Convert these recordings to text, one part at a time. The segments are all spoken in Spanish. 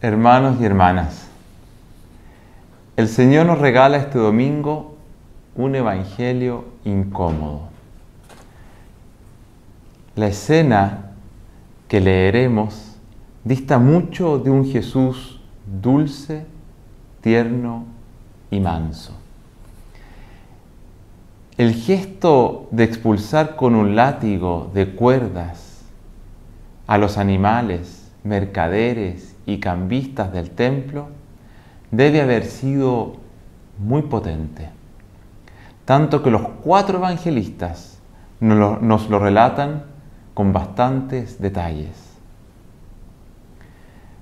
Hermanos y hermanas, el Señor nos regala este domingo un evangelio incómodo. La escena que leeremos dista mucho de un Jesús dulce, tierno y manso. El gesto de expulsar con un látigo de cuerdas a los animales, mercaderes y cambistas del templo debe haber sido muy potente, tanto que los 4 evangelistas nos lo relatan con bastantes detalles.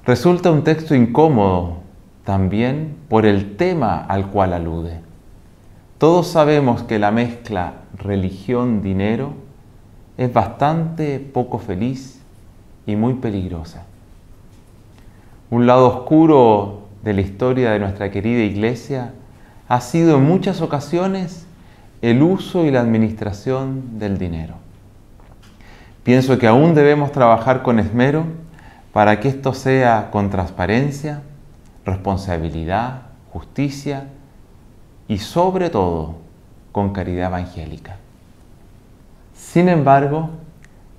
Resulta un texto incómodo también por el tema al cual alude. Todos sabemos que la mezcla religión-dinero es bastante poco feliz y muy peligrosa. Un lado oscuro de la historia de nuestra querida Iglesia ha sido en muchas ocasiones el uso y la administración del dinero. Pienso que aún debemos trabajar con esmero para que esto sea con transparencia, responsabilidad, justicia y sobre todo con caridad evangélica. Sin embargo,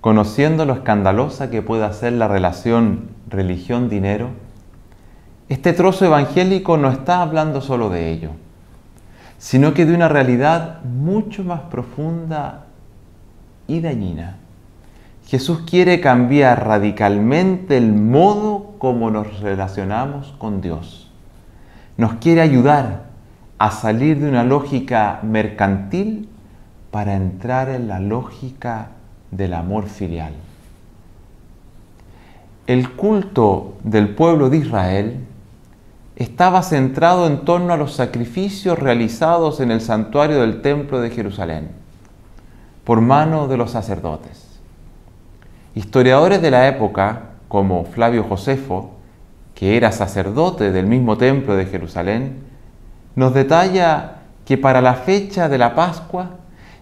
conociendo lo escandalosa que puede ser la relación religión-dinero, este trozo evangélico no está hablando solo de ello, sino que de una realidad mucho más profunda y dañina. Jesús quiere cambiar radicalmente el modo como nos relacionamos con Dios. Nos quiere ayudar a salir de una lógica mercantil para entrar en la lógica del amor filial. El culto del pueblo de Israel estaba centrado en torno a los sacrificios realizados en el santuario del templo de Jerusalén por mano de los sacerdotes. Historiadores de la época, como Flavio Josefo, que era sacerdote del mismo templo de Jerusalén, nos detalla que para la fecha de la Pascua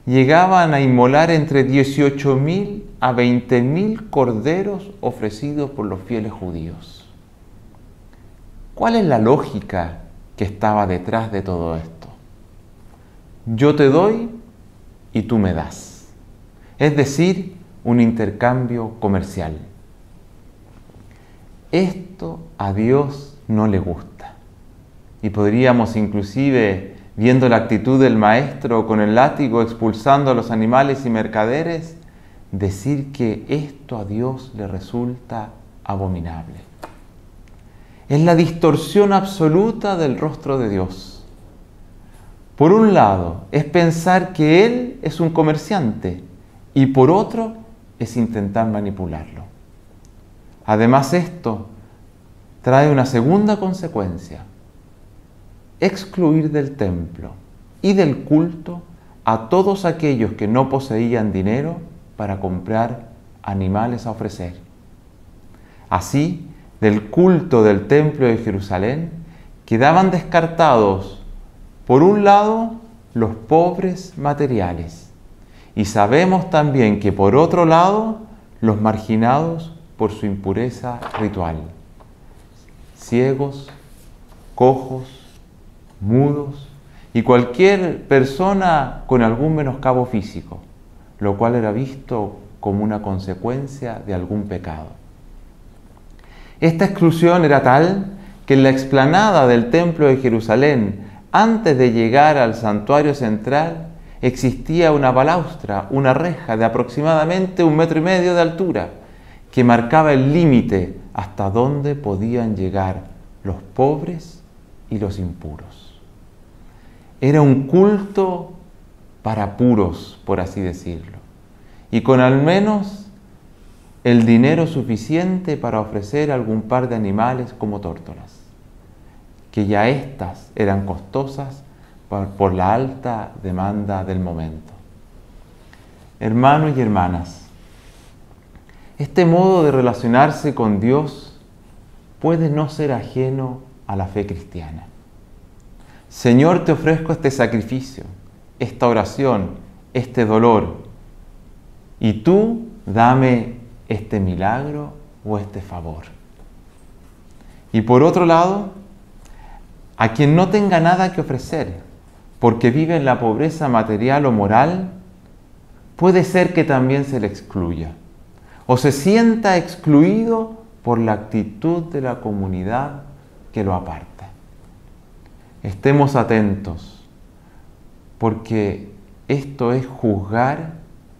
llegaban a inmolar entre 18.000 a 20.000 corderos ofrecidos por los fieles judíos. ¿Cuál es la lógica que estaba detrás de todo esto? Yo te doy y tú me das. Es decir, un intercambio comercial. Esto a Dios no le gusta. Y podríamos inclusive, viendo la actitud del maestro con el látigo expulsando a los animales y mercaderes, decir que esto a Dios le resulta abominable. Es la distorsión absoluta del rostro de Dios. Por un lado, es pensar que Él es un comerciante y por otro, es intentar manipularlo. Además, esto trae una segunda consecuencia: excluir del templo y del culto a todos aquellos que no poseían dinero para comprar animales a ofrecer. Así, del culto del templo de Jerusalén quedaban descartados, por un lado, los pobres materiales, y sabemos también que por otro lado, los marginados por su impureza ritual. Ciegos, cojos, mudos y cualquier persona con algún menoscabo físico, lo cual era visto como una consecuencia de algún pecado. Esta exclusión era tal que en la explanada del templo de Jerusalén, antes de llegar al santuario central, existía una balaustra, una reja de aproximadamente 1,5 metros de altura, que marcaba el límite hasta donde podían llegar los pobres y los impuros. Era un culto para puros, por así decirlo, y con al menos el dinero suficiente para ofrecer algún par de animales como tórtolas, que ya éstas eran costosas por la alta demanda del momento. Hermanos y hermanas, este modo de relacionarse con Dios puede no ser ajeno a la fe cristiana. Señor, te ofrezco este sacrificio, esta oración, este dolor, y tú dame este milagro o este favor. Y por otro lado, a quien no tenga nada que ofrecer, porque vive en la pobreza material o moral, puede ser que también se le excluya, o se sienta excluido por la actitud de la comunidad que lo aparta. Estemos atentos, porque esto es juzgar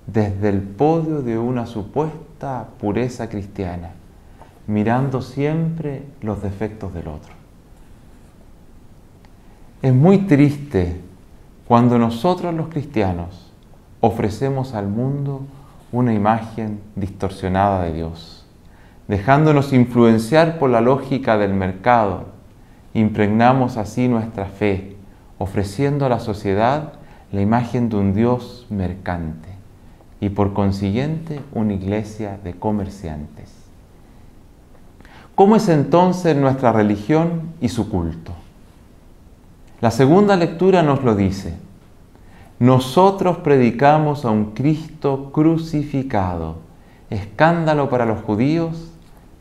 desde el podio de una supuesta pureza cristiana, mirando siempre los defectos del otro. Es muy triste cuando nosotros los cristianos ofrecemos al mundo una imagen distorsionada de Dios, dejándonos influenciar por la lógica del mercado. Impregnamos así nuestra fe, ofreciendo a la sociedad la imagen de un Dios mercante y por consiguiente una iglesia de comerciantes. ¿Cómo es entonces nuestra religión y su culto? La segunda lectura nos lo dice. Nosotros predicamos a un Cristo crucificado, escándalo para los judíos,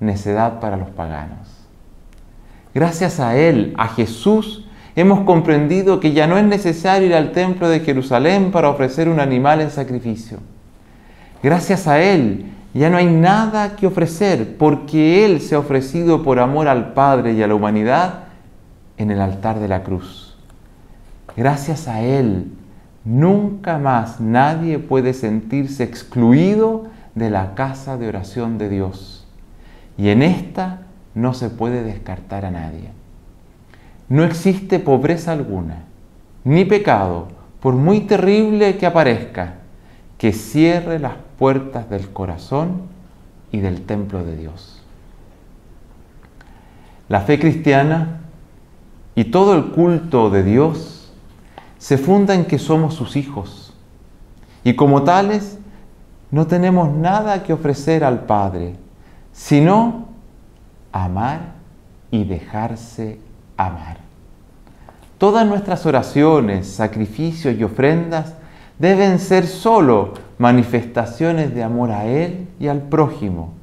necedad para los paganos. Gracias a Él, a Jesús, hemos comprendido que ya no es necesario ir al templo de Jerusalén para ofrecer un animal en sacrificio. Gracias a Él, ya no hay nada que ofrecer, porque Él se ha ofrecido por amor al Padre y a la humanidad en el altar de la cruz. Gracias a Él, nunca más nadie puede sentirse excluido de la casa de oración de Dios. Y en esta no se puede descartar a nadie. No existe pobreza alguna, ni pecado, por muy terrible que aparezca, que cierre las puertas del corazón y del templo de Dios. La fe cristiana y todo el culto de Dios se funda en que somos sus hijos y como tales no tenemos nada que ofrecer al Padre, sino amar y dejarse amar. Todas nuestras oraciones, sacrificios y ofrendas deben ser solo manifestaciones de amor a Él y al prójimo,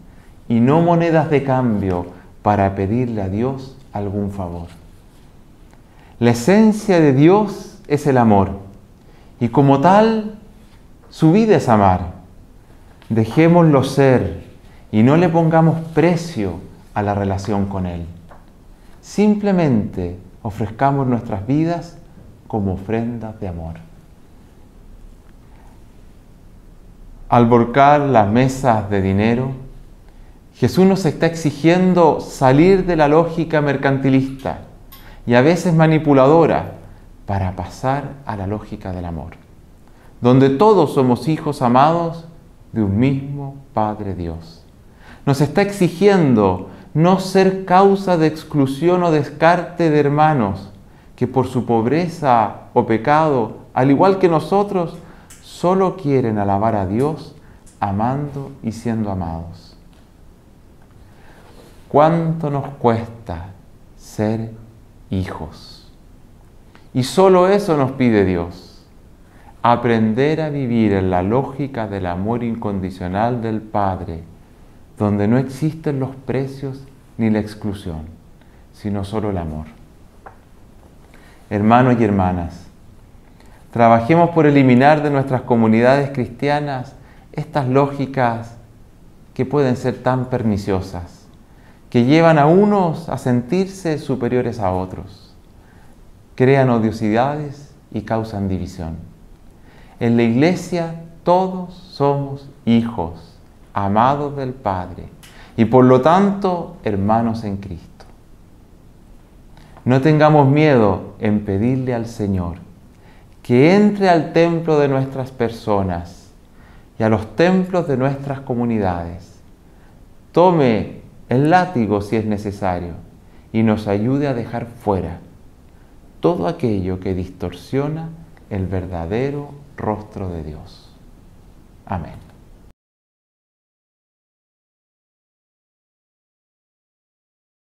y no monedas de cambio para pedirle a Dios algún favor. La esencia de Dios es el amor, y como tal, su vida es amar. Dejémoslo ser y no le pongamos precio a la relación con Él. Simplemente ofrezcamos nuestras vidas como ofrendas de amor. Al volcar las mesas de dinero, Jesús nos está exigiendo salir de la lógica mercantilista y a veces manipuladora para pasar a la lógica del amor, donde todos somos hijos amados de un mismo Padre Dios. Nos está exigiendo no ser causa de exclusión o descarte de hermanos que por su pobreza o pecado, al igual que nosotros, solo quieren alabar a Dios amando y siendo amados. ¿Cuánto nos cuesta ser hijos? Y solo eso nos pide Dios, aprender a vivir en la lógica del amor incondicional del Padre, donde no existen los precios ni la exclusión, sino solo el amor. Hermanos y hermanas, trabajemos por eliminar de nuestras comunidades cristianas estas lógicas que pueden ser tan perniciosas, que llevan a unos a sentirse superiores a otros, crean odiosidades y causan división. En la iglesia todos somos hijos, amados del Padre, y por lo tanto hermanos en Cristo. No tengamos miedo en pedirle al Señor que entre al templo de nuestras personas y a los templos de nuestras comunidades. Tome el látigo si es necesario y nos ayude a dejar fuera todo aquello que distorsiona el verdadero rostro de Dios. Amén.